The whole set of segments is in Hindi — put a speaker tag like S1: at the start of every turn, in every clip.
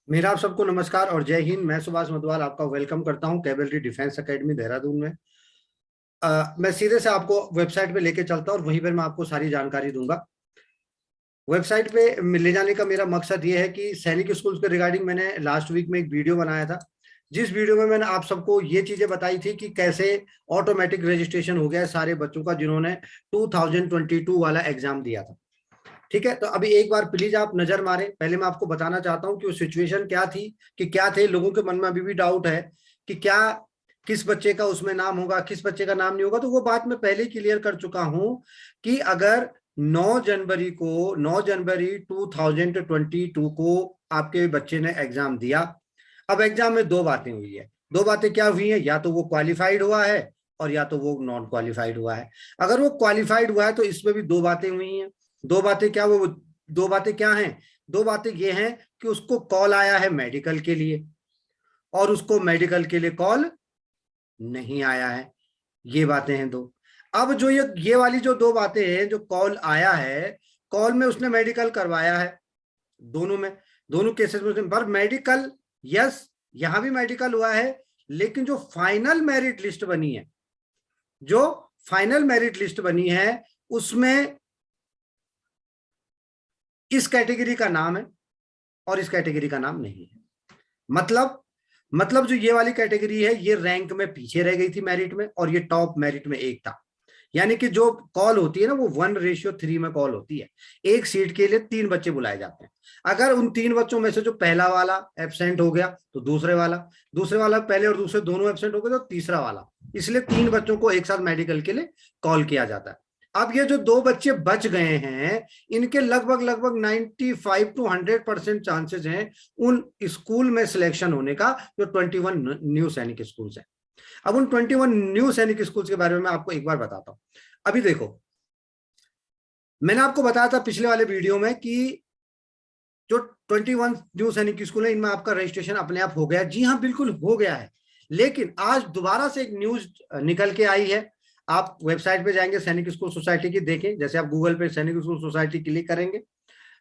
S1: मेरा आप सबको नमस्कार और जय हिंद। मैं सुभाष मधवाल आपका वेलकम करता हूं कैवेलरी डिफेंस एकेडमी देहरादून में। मैं सीधे से आपको वेबसाइट पे लेके चलता हूं और वहीं पर मैं आपको सारी जानकारी दूंगा। वेबसाइट पे ले जाने का मेरा मकसद ये है कि सैनिक स्कूल के रिगार्डिंग मैंने लास्ट वीक में एक वीडियो बनाया था, जिस वीडियो में मैंने आप सबको ये चीजें बताई थी कि कैसे ऑटोमेटिक रजिस्ट्रेशन हो गया है सारे बच्चों का जिन्होंने 2022 वाला एग्जाम दिया था। ठीक है, तो अभी एक बार प्लीज आप नजर मारें। पहले मैं आपको बताना चाहता हूं कि वो सिचुएशन क्या थी, कि क्या थे। लोगों के मन में अभी भी डाउट है कि क्या किस बच्चे का उसमें नाम होगा, किस बच्चे का नाम नहीं होगा। तो वो बात मैं पहले ही क्लियर कर चुका हूं कि अगर 9 जनवरी को 9 जनवरी 2022 को आपके बच्चे ने एग्जाम दिया। अब एग्जाम में दो बातें हुई है। दो बातें क्या हुई है? या तो वो क्वालिफाइड हुआ है और या तो वो नॉन क्वालिफाइड हुआ है। अगर वो क्वालिफाइड हुआ है तो इसमें भी दो बातें हुई हैं। दो बातें क्या वो दो बातें क्या हैं? दो बातें ये हैं कि उसको कॉल आया है मेडिकल के लिए और उसको मेडिकल के लिए कॉल नहीं आया है। ये बातें हैं दो। अब जो ये वाली जो दो बातें हैं, जो कॉल आया है, कॉल में उसने मेडिकल करवाया है। दोनों में, दोनों केसेस में उसने पर मेडिकल, यस, यहां भी मेडिकल हुआ है। लेकिन जो फाइनल मेरिट लिस्ट बनी है, जो फाइनल मेरिट लिस्ट बनी है, उसमें इस कैटेगरी का नाम है और इस कैटेगरी का नाम नहीं है। मतलब जो ये वाली कैटेगरी है, ये रैंक में पीछे रह गई थी मेरिट में, और ये टॉप मेरिट में एक था। यानी कि जो कॉल होती है ना, वो 1:3 में कॉल होती है। एक सीट के लिए 3 बच्चे बुलाए जाते हैं। अगर उन 3 बच्चों में से जो पहला वाला एब्सेंट हो गया तो दूसरे वाला पहले और दूसरे दोनों एब्सेंट हो गए तो तीसरा वाला। इसलिए 3 बच्चों को एक साथ मेडिकल के लिए कॉल किया जाता है। अब ये जो दो बच्चे बच गए हैं, इनके लगभग लगभग 95 to 100% चांसेस हैं उन स्कूल में सिलेक्शन होने का, जो 21 न्यू सैनिक स्कूल है। अब उन 21 न्यू सैनिक स्कूल के बारे में मैं आपको एक बार बताता हूं। अभी देखो, मैंने आपको बताया था पिछले वाले वीडियो में कि जो 21 न्यू सैनिक स्कूल है, इनमें आपका रजिस्ट्रेशन अपने आप हो गया। जी हाँ, बिल्कुल हो गया है। लेकिन आज दोबारा से एक न्यूज निकल के आई है। आप वेबसाइट पे जाएंगे सैनिक स्कूल सोसाइटी की, देखें, जैसे आप गूगल पे सैनिक स्कूल सोसाइटी क्लिक करेंगे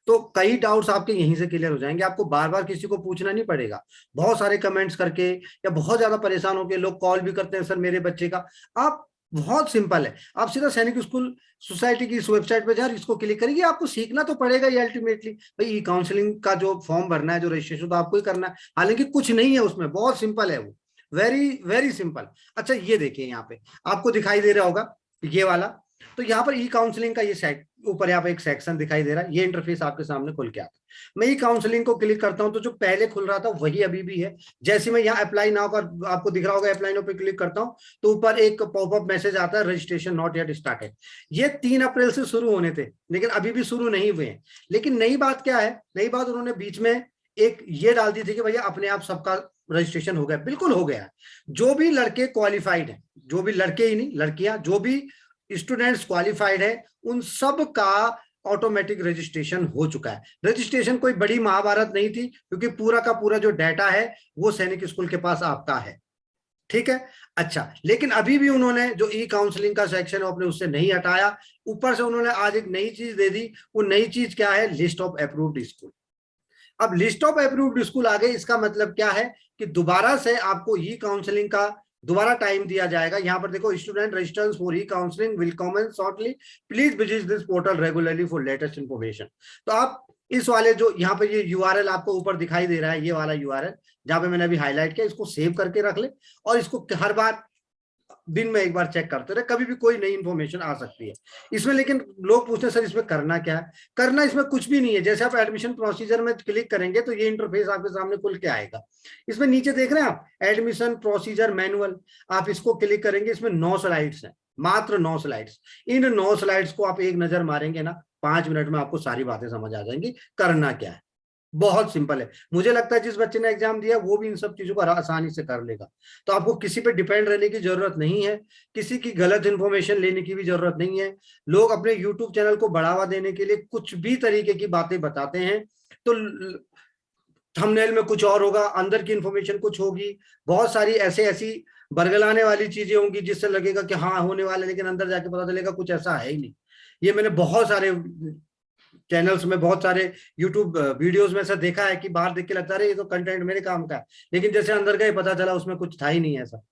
S1: तो कई डाउट्स आपके यहीं से क्लियर हो जाएंगे। आपको बार बार किसी को पूछना नहीं पड़ेगा। बहुत सारे कमेंट्स करके या बहुत ज्यादा परेशान होकर लोग कॉल भी करते हैं, सर मेरे बच्चे का। आप, बहुत सिंपल है, आप सीधा सैनिक स्कूल सोसाइटी की इस वेबसाइट पे जाकर इसको क्लिक करेंगे। आपको सीखना तो पड़ेगा ये अल्टीमेटली। भाई, ई काउंसलिंग का जो फॉर्म भरना है, जो रजिस्ट्रेशन, तो आपको ही करना है। हालांकि कुछ नहीं है उसमें, बहुत सिंपल है वो, वेरी वेरी सिंपल। अच्छा, ये देखिए, यहाँ पे आपको दिखाई दे रहा होगा ये वाला। तो यहाँ पर ई काउंसलिंग का ये ऊपर यहाँ पे एक सेक्शन दिखाई दे रहा है। ये इंटरफेस आपके सामने खुल के आता है। मैं ई काउंसलिंग को क्लिक करता हूं तो जो पहले खुल रहा था वही अभी भी है। जैसे मैं यहाँ अप्लाई नाउ का, आपको दिख रहा होगा, अप्लाई नाउ पे क्लिक करता हूं तो ऊपर एक पॉपअप मैसेज आता है, रजिस्ट्रेशन नॉट येट स्टार्टेड। ये 3 अप्रैल से शुरू होने थे, लेकिन अभी भी शुरू नहीं हुए हैं। लेकिन नई बात क्या है? नई बात, उन्होंने बीच में एक ये डाल दी थी कि भैया अपने आप सबका रजिस्ट्रेशन हो गया। बिल्कुल हो गया है। जो भी लड़के क्वालिफाइड हैं, जो भी लड़के ही नहीं, लड़कियां, जो भी स्टूडेंट्स क्वालिफाइड है, उन सब का ऑटोमेटिक रजिस्ट्रेशन हो चुका है। रजिस्ट्रेशन कोई बड़ी महाभारत नहीं थी, क्योंकि पूरा का पूरा जो डाटा है वो सैनिक स्कूल के पास आपका है। ठीक है। अच्छा, लेकिन अभी भी उन्होंने जो ई काउंसलिंग का सेक्शन है अपने उससे नहीं हटाया। ऊपर से उन्होंने आज एक नई चीज दे दी। वो नई चीज क्या है? List of approved school. अब लिस्ट ऑफ अप्रूव्ड स्कूल आ गए, इसका मतलब क्या है कि दोबारा से आपको ई काउंसलिंग का दोबारा टाइम दिया जाएगा। यहां पर देखो, student registers for e counselling will commence shortly, please visit this portal regularly for latest information. तो आप इस वाले जो यहाँ पे ये यूआरएल आपको ऊपर दिखाई दे रहा है, ये वाला यूआरएल जहां पे मैंने अभी हाईलाइट किया, इसको सेव करके रख ले और इसको हर बार दिन में एक बार चेक करते रहे। कभी भी कोई नई इंफॉर्मेशन आ सकती है इसमें। लेकिन लोग पूछते हैं सर इसमें करना क्या है? करना इसमें कुछ भी नहीं है। जैसे आप एडमिशन प्रोसीजर में क्लिक करेंगे तो ये इंटरफेस आपके सामने खुल के आएगा। इसमें नीचे देख रहे हैं आप, एडमिशन प्रोसीजर मैनुअल, आप इसको क्लिक करेंगे। इसमें 9 स्लाइड्स हैं, मात्र 9 स्लाइड्स। इन 9 स्लाइड्स को आप एक नजर मारेंगे ना, 5 मिनट में आपको सारी बातें समझ आ जाएंगी करना क्या है। बहुत सिंपल है। मुझे लगता है जिस बच्चे ने एग्जाम दिया वो भी इन सब चीजों को आसानी से कर लेगा। तो आपको किसी पे डिपेंड रहने की जरूरत नहीं है, किसी की गलत इंफॉर्मेशन लेने की भी जरूरत नहीं है। लोग अपने यूट्यूब चैनल को बढ़ावा देने के लिए कुछ भी तरीके की बातें बताते हैं, तो थंबनेल में कुछ और होगा, अंदर की इंफॉर्मेशन कुछ होगी। बहुत सारी ऐसे ऐसी बरगलाने वाली चीजें होंगी जिससे लगेगा कि हाँ होने वाला है, लेकिन अंदर जाके पता चलेगा कुछ ऐसा है ही नहीं। ये मैंने बहुत सारे चैनल्स में, बहुत सारे यूट्यूब वीडियोस में ऐसा देखा है कि बाहर देख के लगता है ये तो कंटेंट मेरे काम का है, लेकिन जैसे अंदर गए पता चला उसमें कुछ था ही नहीं ऐसा।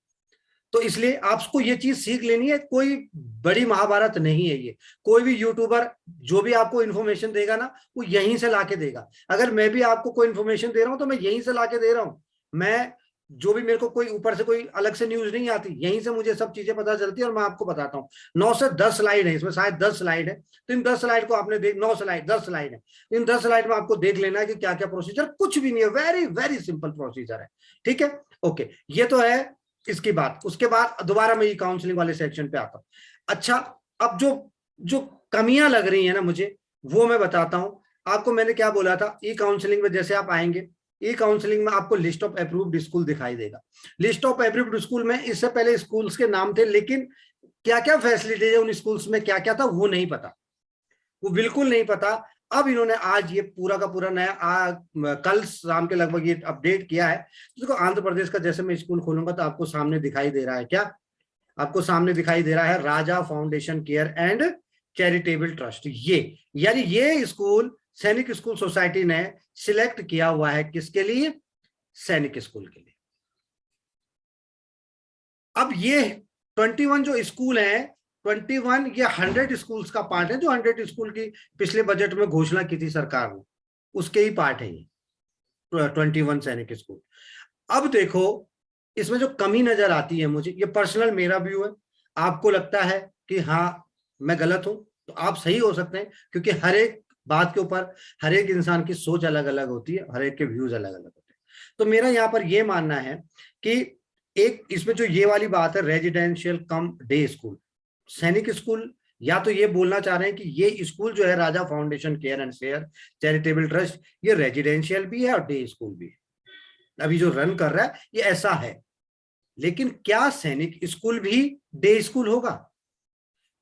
S1: तो इसलिए आपको ये चीज सीख लेनी है, कोई बड़ी महाभारत नहीं है ये। कोई भी यूट्यूबर जो भी आपको इन्फॉर्मेशन देगा ना, वो यहीं से लाके देगा। अगर मैं भी आपको कोई इन्फॉर्मेशन दे रहा हूं तो मैं यहीं से लाके दे रहा हूं। मैं जो भी, मेरे को कोई ऊपर से कोई अलग से न्यूज नहीं आती, यहीं से मुझे सब चीजें पता चलती है और मैं आपको बताता हूँ। 9 से 10 स्लाइड है इसमें, शायद 10 स्लाइड है, तो इन 10 स्लाइड को आपने देख, 9 स्लाइड 10 स्लाइड है, इन 10 स्लाइड में आपको देख लेना है कि क्या क्या प्रोसीजर, कुछ भी नहीं है, वेरी वेरी सिंपल प्रोसीजर है। ठीक है, ओके, ये तो है इसकी बात। उसके बाद दोबारा मैं ई काउंसलिंग वाले सेक्शन पे आता हूँ। अच्छा, अब जो जो कमियां लग रही है ना मुझे, वो मैं बताता हूं आपको। मैंने क्या बोला था, ई काउंसलिंग में जैसे आप आएंगे, ई काउंसलिंग में आपको लिस्ट ऑफ अप्रूव्ड स्कूल दिखाई देगा। लिस्ट ऑफ अप्रूव्ड स्कूल में इससे पहले स्कूल्स के नाम थे, लेकिन क्या क्या फैसिलिटीज है उन स्कूल्स में, क्या क्या था, वो नहीं पता, वो बिल्कुल नहीं पता। अब इन्होंने आज ये पूरा का पूरा नया कल शाम के लगभग ये अपडेट किया है। देखो आंध्र प्रदेश का जैसे मैं स्कूल खोलूंगा तो आपको सामने दिखाई दे रहा है, क्या आपको सामने दिखाई दे रहा है, Raja foundation care and charitable trust. ये यानी ये स्कूल सैनिक स्कूल सोसाइटी ने सिलेक्ट किया हुआ है, किसके लिए, सैनिक स्कूल के लिए। अब ये 21 जो स्कूल है, 21 ये 100 स्कूल्स का पार्ट है, जो 100 स्कूल की पिछले बजट में घोषणा की थी सरकार ने, उसके ही पार्ट है ये 21 सैनिक स्कूल। अब देखो इसमें जो कमी नजर आती है मुझे, ये पर्सनल मेरा व्यू है, आपको लगता है कि हाँ मैं गलत हूं तो आप सही हो सकते हैं, क्योंकि हर एक बात के ऊपर हर एक इंसान की सोच अलग अलग होती है, हर एक के व्यूज अलग अलग होते हैं। तो मेरा यहाँ पर यह मानना है कि एक इसमें जो ये वाली बात है, रेजिडेंशियल कम डे स्कूल, सैनिक स्कूल, या तो ये बोलना चाह रहे हैं कि ये स्कूल जो है Raja foundation care and share charitable trust, ये रेजिडेंशियल भी है और डे स्कूल भी है, अभी जो रन कर रहा है ये ऐसा है। लेकिन क्या सैनिक स्कूल भी डे स्कूल होगा?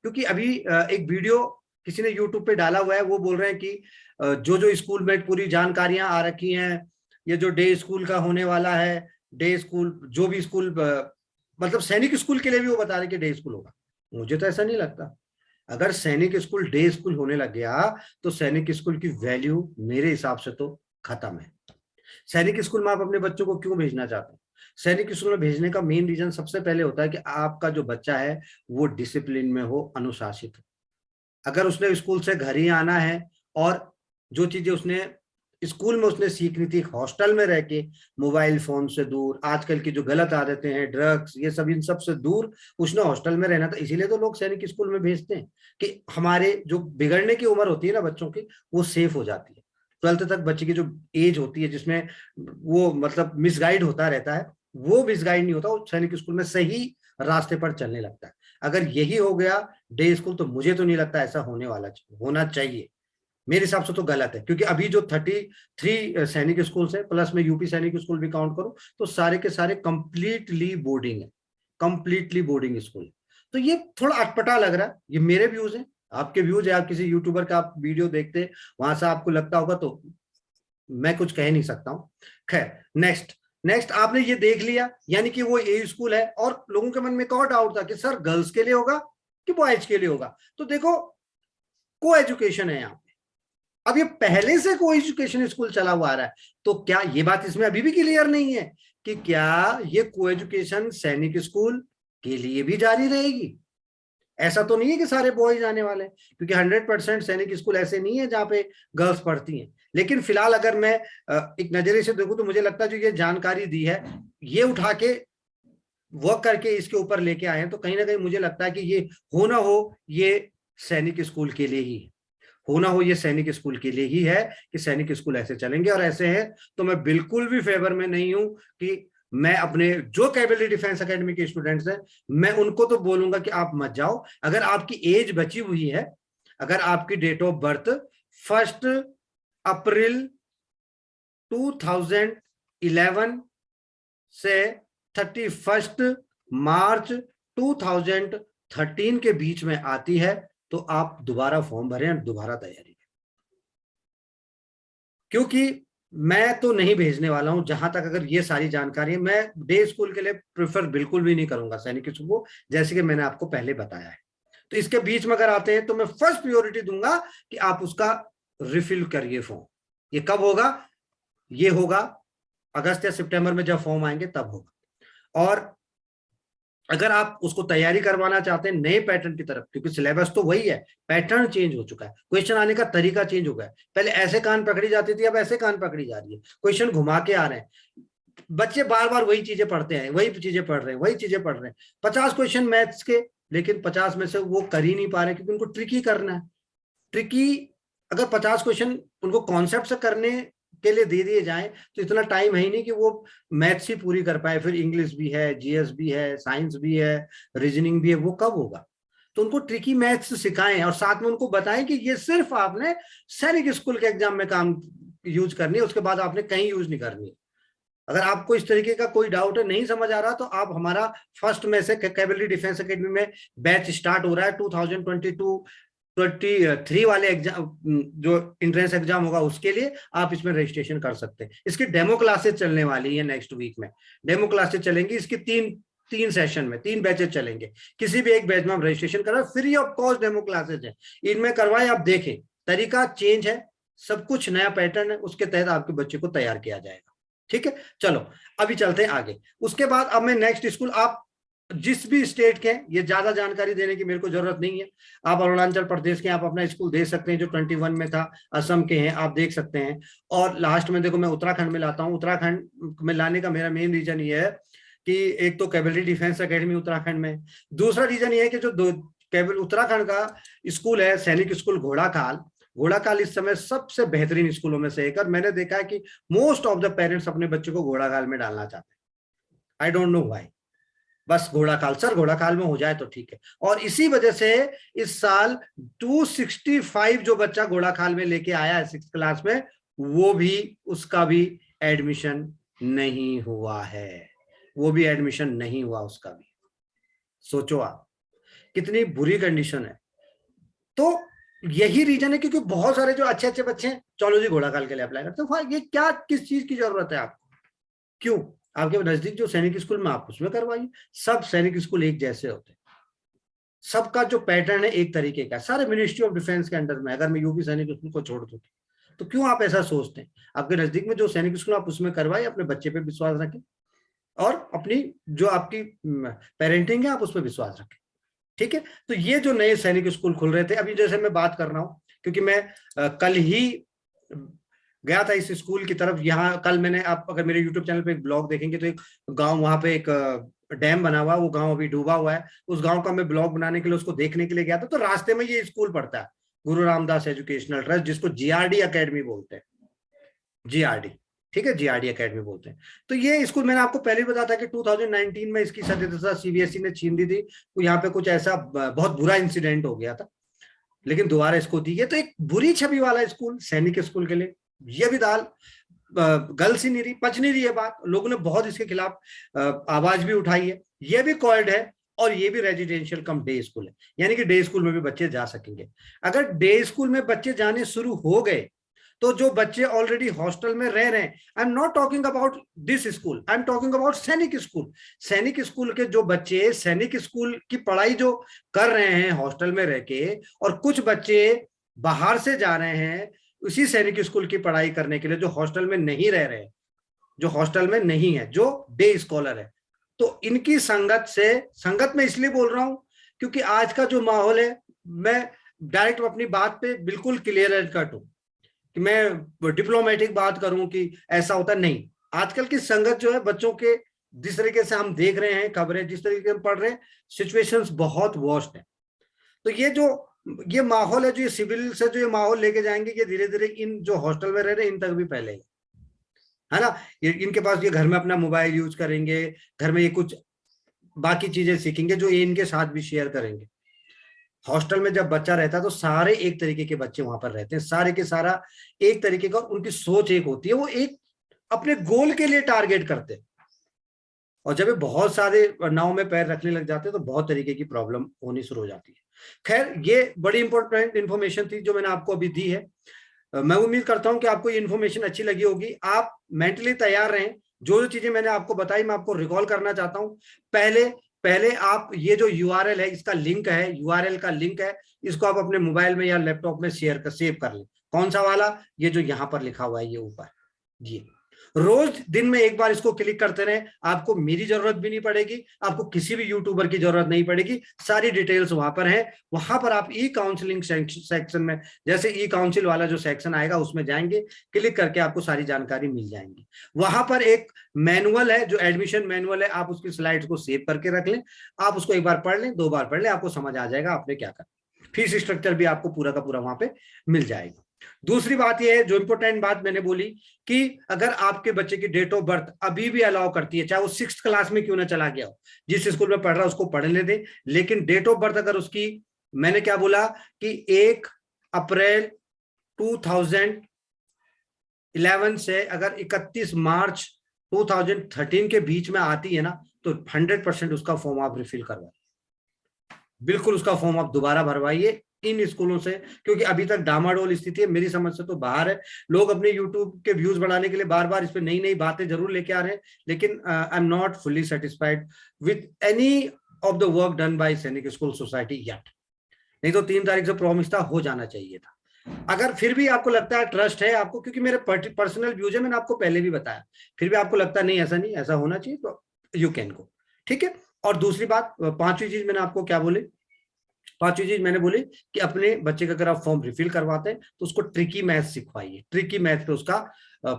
S1: क्योंकि अभी एक वीडियो किसी ने यूट्यूब पे डाला हुआ है, वो बोल रहे हैं कि जो जो स्कूल में पूरी जानकारियां आ रखी हैं, ये जो डे स्कूल का होने वाला है, डे स्कूल जो भी स्कूल, मतलब सैनिक स्कूल के लिए भी वो बता रहे कि डे स्कूल होगा। मुझे तो ऐसा नहीं लगता। अगर सैनिक स्कूल डे स्कूल होने लग गया तो सैनिक स्कूल की वैल्यू मेरे हिसाब से तो खत्म है। सैनिक स्कूल में आप अपने बच्चों को क्यों भेजना चाहते हैं? सैनिक स्कूल में भेजने का मेन रीजन सबसे पहले होता है कि आपका जो बच्चा है वो डिसिप्लिन में हो, अनुशासित हो। अगर उसने स्कूल से घर ही आना है और जो चीजें उसने स्कूल में उसने सीखनी थी, हॉस्टल में रह के मोबाइल फोन से दूर, आजकल की जो गलत आदतें हैं, ड्रग्स, ये सब, इन सब से दूर उसने हॉस्टल में रहना था। इसीलिए तो लोग सैनिक स्कूल में भेजते हैं कि हमारे जो बिगड़ने की उम्र होती है ना बच्चों की, वो सेफ हो जाती है। 12th तक बच्चे की जो एज होती है जिसमें वो मतलब मिसगाइड होता रहता है, वो मिसगाइड नहीं होता, वो सैनिक स्कूल में सही रास्ते पर चलने लगता है। अगर यही हो गया डे स्कूल, तो मुझे तो नहीं लगता ऐसा होना चाहिए। मेरे हिसाब से तो गलत है, क्योंकि अभी जो 33 सैनिक स्कूल है, प्लस में यूपी सैनिक स्कूल भी काउंट करूं, तो सारे के सारे कंप्लीटली बोर्डिंग है, कंप्लीटली बोर्डिंग स्कूल। तो ये थोड़ा अटपटा लग रहा है। ये मेरे व्यूज हैं, आपके व्यूज है, आप किसी यूट्यूबर का आप वीडियो देखते वहां से आपको लगता होगा, तो मैं कुछ कह नहीं सकता हूं। खैर, नेक्स्ट आपने ये देख लिया, यानी कि वो ए स्कूल है, और लोगों के मन में एक और डाउट था कि सर गर्ल्स के लिए होगा कि बॉयज के लिए होगा। तो देखो को एजुकेशन है यहाँ पे, अब ये पहले से को एजुकेशन स्कूल चला हुआ आ रहा है, तो क्या ये बात इसमें अभी भी क्लियर नहीं है कि क्या ये को एजुकेशन सैनिक स्कूल के लिए भी जारी रहेगी? ऐसा तो नहीं है कि सारे बॉयज आने वाले हैं, क्योंकि 100% सैनिक स्कूल ऐसे नहीं है जहां पे गर्ल्स पढ़ती हैं। लेकिन फिलहाल अगर मैं एक नजरिए से देखूं तो मुझे लगता है जो ये जानकारी दी है, ये उठा के वर्क करके इसके ऊपर लेके आए हैं, तो कहीं ना कहीं मुझे लगता है कि ये हो ना हो ये सैनिक स्कूल के लिए ही है, होना हो ये सैनिक स्कूल के लिए ही है कि सैनिक स्कूल ऐसे चलेंगे। और ऐसे हैं तो मैं बिल्कुल भी फेवर में नहीं हूं कि मैं अपने जो कैवलरी डिफेंस एकेडमी के स्टूडेंट्स हैं, मैं उनको तो बोलूंगा कि आप मत जाओ। अगर आपकी एज बची हुई है, अगर आपकी डेट ऑफ बर्थ 1 अप्रैल 2011 से 31 मार्च 2013 के बीच में आती है, तो आप दोबारा फॉर्म भरें, दोबारा तैयारी करें। क्योंकि मैं तो नहीं भेजने वाला हूं, जहां तक अगर ये सारी जानकारी, मैं डे स्कूल के लिए प्रेफर बिल्कुल भी नहीं करूंगा सैनिक स्कूल को, जैसे कि मैंने आपको पहले बताया है। तो इसके बीच में अगर आते हैं तो मैं फर्स्ट प्रायोरिटी दूंगा कि आप उसका रिफिल करिए फॉर्म। ये कब होगा? ये होगा अगस्त या सितंबर में, जब फॉर्म आएंगे तब होगा। और अगर आप उसको तैयारी करवाना चाहते हैं नए पैटर्न की तरफ, क्योंकि सिलेबस तो वही है, पैटर्न चेंज हो चुका है, क्वेश्चन आने का तरीका चेंज हो गया है। पहले ऐसे कान पकड़ी जाती थी, अब ऐसे कान पकड़ी जा रही है, क्वेश्चन घुमा के आ रहे हैं, बच्चे बार बार वही चीजें पढ़ते हैं, वही चीजें पढ़ रहे हैं, वही चीजें पढ़ रहे हैं। 50 क्वेश्चन मैथ्स के, लेकिन 50 में से वो कर ही नहीं पा रहे, क्योंकि उनको ट्रिकी करना है। ट्रिकी, अगर 50 क्वेश्चन उनको कॉन्सेप्ट से करने के लिए दे दिए जाएं तो इतना टाइम है ही नहीं कि वो मैथ्स ही पूरी कर पाए। फिर इंग्लिश भी है, जीएस भी है, साइंस भी है, रीजनिंग भी है, वो कब होगा? तो उनको ट्रिकी मैथ्स सिखाएं और साथ में उनको बताएं कि ये सिर्फ आपने सैनिक स्कूल के एग्जाम में काम यूज करनी है, उसके बाद आपने कहीं यूज नहीं करनी है। अगर आपको इस तरीके का कोई डाउट है, नहीं समझ आ रहा, तो आप हमारा फर्स्ट में से कैवेलरी डिफेंस एकेडमी में बैच स्टार्ट हो रहा है 2022-23 वाले एग्जाम, जो एंट्रेंस एग्जाम होगा उसके लिए आप इसमें रजिस्ट्रेशन कर सकते हैं। इसकी डेमो क्लासेस चलने वाली है नेक्स्ट वीक में, डेमो क्लासेस चलेंगी इसकी, तीन सेशन में 3 बैचेस चलेंगे। किसी भी एक बैच में आप रजिस्ट्रेशन करें, free of cost demo classes है, इनमें करवाएं, आप देखें तरीका चेंज है, सब कुछ नया पैटर्न है, उसके तहत आपके बच्चे को तैयार किया जाएगा। ठीक है, चलो अभी चलते हैं आगे। उसके बाद अब मैं नेक्स्ट स्कूल, आप जिस भी स्टेट के हैं, ये ज्यादा जानकारी देने की मेरे को जरूरत नहीं है, आप अरुणाचल प्रदेश के आप अपना स्कूल देख सकते हैं जो 21 में था, असम के हैं आप देख सकते हैं, और लास्ट में देखो मैं उत्तराखंड में लाता हूँ। उत्तराखंड में लाने का मेरा मेन रीजन ये है कि एक तो कैवेलरी डिफेंस एकेडमी उत्तराखंड में, दूसरा रीजन ये है कि जो उत्तराखंड का स्कूल है सैनिक स्कूल घोड़ाखाल, घोड़ाखाल इस समय सबसे बेहतरीन स्कूलों में से एक, और मैंने देखा है कि मोस्ट ऑफ द पेरेंट्स अपने बच्चों को घोड़ाखाल में डालना चाहते हैं। आई डोंट नो व्हाई, बस घोड़ाखाल सर, घोड़ाखाल में हो जाए तो ठीक है। और इसी वजह से इस साल 265 जो बच्चा घोड़ाखाल में लेके आया है 6th क्लास में, वो भी, उसका भी एडमिशन नहीं हुआ है, वो भी एडमिशन नहीं हुआ उसका भी। सोचो आप कितनी बुरी कंडीशन है। तो यही रीजन है, क्योंकि बहुत सारे जो अच्छे अच्छे बच्चे हैं, चलो जी घोड़ाखाल के लिए अप्लाई करते हैं, ये क्या, किस चीज की जरूरत है आपको? क्यों? आपके नजदीक जो सैनिक स्कूल में आप उसमें करवाइए, सब सैनिक स्कूल एक जैसे होते हैं, सबका जो पैटर्न है एक तरीके का, सारे मिनिस्ट्री ऑफ डिफेंस के अंडर में। अगर मैं यूपी सैनिक स्कूल को छोड़ दूं तो क्यों आप ऐसा सोचते हैं? आपके नजदीक में जो सैनिक स्कूल आप उसमें करवाइए, अपने बच्चे पे विश्वास रखें, और अपनी जो आपकी पेरेंटिंग है आप उस पर विश्वास रखें। ठीक है, तो ये जो नए सैनिक स्कूल खुल रहे थे, अभी जैसे मैं बात कर रहा हूं, क्योंकि मैं कल ही गया था इस स्कूल की तरफ। यहाँ कल मैंने, आप अगर मेरे यूट्यूब चैनल पे एक ब्लॉग देखेंगे तो एक गांव, वहां पे एक डैम बना हुआ है, वो गांव अभी डूबा हुआ है, उस गांव का मैं ब्लॉग बनाने के लिए उसको देखने के लिए गया था। तो रास्ते में ये स्कूल पड़ता है, गुरु रामदास एजुकेशनल ट्रस्ट, जिसको जीआरडी अकेडमी बोलते हैं, जीआरडी, ठीक है, जीआरडी अकेडमी बोलते हैं। तो ये स्कूल मैंने आपको पहले भी बताया था कि 2019 में इसकी सदस्यता सीबीएसई ने छीन दी थी, तो यहाँ पे कुछ ऐसा बहुत बुरा इंसिडेंट हो गया था, लेकिन दोबारा इसको दी है। तो एक बुरी छवि वाला स्कूल सैनिक स्कूल के लिए, ये भी दाल गल सी नहीं रही, पच नहीं रही है बात, लोगों ने बहुत इसके खिलाफ आवाज भी उठाई है। ये भी कॉल्ड है, और ये भी रेजिडेंशियल कम डे स्कूल है, यानी कि डे स्कूल में भी बच्चे जा सकेंगे। अगर डे स्कूल में बच्चे जाने शुरू हो गए, तो जो बच्चे ऑलरेडी हॉस्टल में रह रहे हैं, I am not talking about this school, I am talking about सैनिक स्कूल। सैनिक स्कूल के जो बच्चे सैनिक स्कूल की पढ़ाई जो कर रहे हैं हॉस्टल में रह के, और कुछ बच्चे बाहर से जा रहे हैं उसी सैनिक स्कूल की पढ़ाई करने के लिए, जो हॉस्टल में नहीं रह रहे, जो हॉस्टल में नहीं है, जो डे स्कॉलर है, तो इनकी संगत में इसलिए बोल रहा हूं क्योंकि आज का जो माहौल है, मैं डायरेक्ट अपनी बात पे बिल्कुल क्लियर कट हूं कि मैं डिप्लोमेटिक बात करूं कि ऐसा होता नहीं। आजकल की संगत जो है बच्चों के, जिस तरीके से हम देख रहे हैं खबरें, जिस तरीके से हम पढ़ रहे हैं, सिचुएशंस बहुत वर्स्ट है। तो ये माहौल है, जो ये सिविल से जो ये माहौल लेके जाएंगे, ये धीरे धीरे इन जो हॉस्टल में रह रहे हैं इन तक भी फैलेगा, है ना। ये इनके पास, ये घर में अपना मोबाइल यूज करेंगे, घर में ये कुछ बाकी चीजें सीखेंगे जो ये इनके साथ भी शेयर करेंगे। हॉस्टल में जब बच्चा रहता है तो सारे एक तरीके के बच्चे वहां पर रहते हैं, सारे के सारा एक तरीके का, उनकी सोच एक होती है, वो एक अपने गोल के लिए टारगेट करते हैं। और जब ये बहुत सारे नाव में पैर रखने लग जाते हैं तो बहुत तरीके की प्रॉब्लम होनी शुरू हो जाती है। खैर, ये बड़ी इंपॉर्टेंट इन्फॉर्मेशन थी जो मैंने आपको अभी दी है। मैं उम्मीद करता हूं कि आपको ये इन्फॉर्मेशन अच्छी लगी होगी। आप मेंटली तैयार रहें, जो जो चीजें मैंने आपको बताई मैं आपको रिकॉल करना चाहता हूं। पहले पहले आप ये जो यूआरएल है, इसका लिंक है, यूआरएल का लिंक है, इसको आप अपने मोबाइल में या लैपटॉप में सेव कर लें। कौन सा वाला? ये जो यहां पर लिखा हुआ है ये ऊपर, जी। रोज दिन में एक बार इसको क्लिक करते रहे, आपको मेरी जरूरत भी नहीं पड़ेगी, आपको किसी भी यूट्यूबर की जरूरत नहीं पड़ेगी, सारी डिटेल्स वहां पर है। वहां पर आप ई काउंसलिंग सेक्शन में, जैसे ई काउंसिल वाला जो सेक्शन आएगा उसमें जाएंगे, क्लिक करके आपको सारी जानकारी मिल जाएंगी। वहां पर एक मैनुअल है जो एडमिशन मैनुअल है, आप उसकी स्लाइड्स को सेव करके रख लें, आप उसको एक बार पढ़ लें, 2 बार पढ़ लें, आपको समझ आ जाएगा आपने क्या करना। फीस स्ट्रक्चर भी आपको पूरा का पूरा वहां पे मिल जाएगा। दूसरी बात यह है, जो इंपॉर्टेंट बात मैंने बोली, कि अगर आपके बच्चे की डेट ऑफ बर्थ अभी भी अलाउ करती है, चाहे वो 6th क्लास में क्यों ना चला गया हो, जिस स्कूल में पढ़ रहा है उसको पढ़ने दे, लेकिन डेट ऑफ बर्थ अगर उसकी, मैंने क्या बोला कि 1 अप्रैल 2011 से अगर 31 मार्च 2013 के बीच में आती है ना, तो 100% उसका फॉर्म आप रिफिल करवाइए, बिल्कुल उसका फॉर्म आप दोबारा भरवाइए इन स्कूलों से, क्योंकि अभी तक डामाडोल स्थिति है, मेरी समझ से तो बाहर है। लोग अपने यूट्यूब के व्यूज बढ़ाने के लिए बार बार इस पे नई नई बातें जरूर लेके आ रहे हैं, लेकिन I am not fully satisfied with any of the work done by सैनिक स्कूल सोसाइटी येट। नहीं तो 3 तारीख से प्रॉमिस था, हो जाना चाहिए था। अगर फिर भी आपको लगता है, ट्रस्ट है आपको, क्योंकि मेरे पर्सनल व्यूज है, मैंने आपको पहले भी बताया, फिर भी आपको लगता नहीं ऐसा नहीं, ऐसा होना चाहिए, तो यू कैन गो, ठीक है। और दूसरी बात, 5वीं चीज मैंने आपको क्या बोली, 5वीं चीज मैंने बोली कि अपने बच्चे का अगर आप फॉर्म रिफिल करवाते हैं तो उसको ट्रिकी मैथ सिखवाइए, ट्रिकी मैथ पे उसका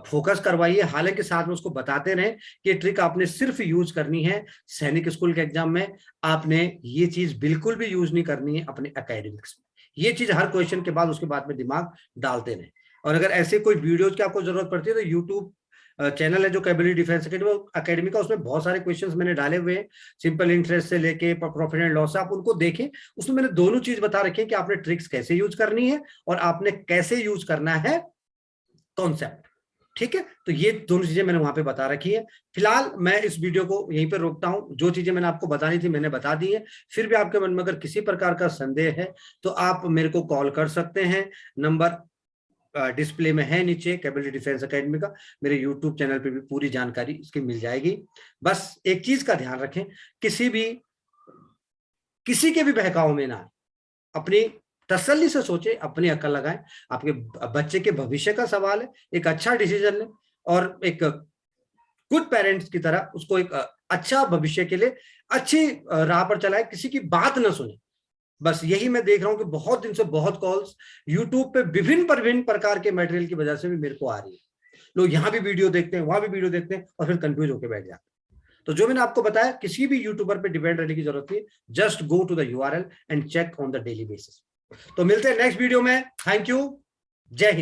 S1: फोकस करवाइए। हालांकि साथ में उसको बताते रहे कि ट्रिक आपने सिर्फ यूज करनी है सैनिक स्कूल के एग्जाम में, आपने ये चीज बिल्कुल भी यूज नहीं करनी है अपने एकेडमिक्स में। ये चीज हर क्वेश्चन के बाद उसके बाद में दिमाग डालते रहे। और अगर ऐसे कोई वीडियोज की आपको जरूरत पड़ती है तो यूट्यूब चैनल है जो कैपेबिलिटी डिफेंस अकेडमी का, उसमें बहुत सारे क्वेश्चंस मैंने डाले हुए हैं, सिंपल इंटरेस्ट से लेके प्रॉफिट एंड लॉस, आप उनको देखें। उसमें मैंने दोनों चीज बता रखी है कि आपने ट्रिक्स कैसे यूज करनी है और आपने कैसे यूज करना है कॉन्सेप्ट, ठीक है। तो ये दोनों चीजें मैंने वहां पे बता रखी है। फिलहाल मैं इस वीडियो को यहीं पे रोकता हूं, जो चीजें मैंने आपको बतानी थी मैंने बता दी है। फिर भी आपके मन में अगर किसी प्रकार का संदेह है तो आप मेरे को कॉल कर सकते हैं, नंबर डिस्प्ले में है नीचे, कैपेबिलिटी डिफेंस अकेडमी का। मेरे यूट्यूब चैनल पे भी पूरी जानकारी इसकी मिल जाएगी। बस एक चीज का ध्यान रखें, किसी के भी बहकाव में ना, अपनी तसल्ली से सोचे, अपनी अक्ल लगाएं। आपके बच्चे के भविष्य का सवाल है, एक अच्छा डिसीजन लें और एक गुड पेरेंट्स की तरह उसको एक अच्छा भविष्य के लिए अच्छी राह पर चलाए, किसी की बात ना सुने। बस यही मैं देख रहा हूं कि बहुत दिन से बहुत कॉल्स यूट्यूब पे विभिन्न प्रकार के मटेरियल की वजह से भी मेरे को आ रही है। लोग यहाँ भी वीडियो देखते हैं, वहां भी वीडियो देखते हैं और फिर कंफ्यूज होकर बैठ जाते हैं। तो जो मैंने आपको बताया, किसी भी यूट्यूबर पे डिपेंड रहने की जरूरत नहीं, just go to the URL and check on the daily basis. तो मिलते हैं नेक्स्ट वीडियो में। Thank you, Jai Hind.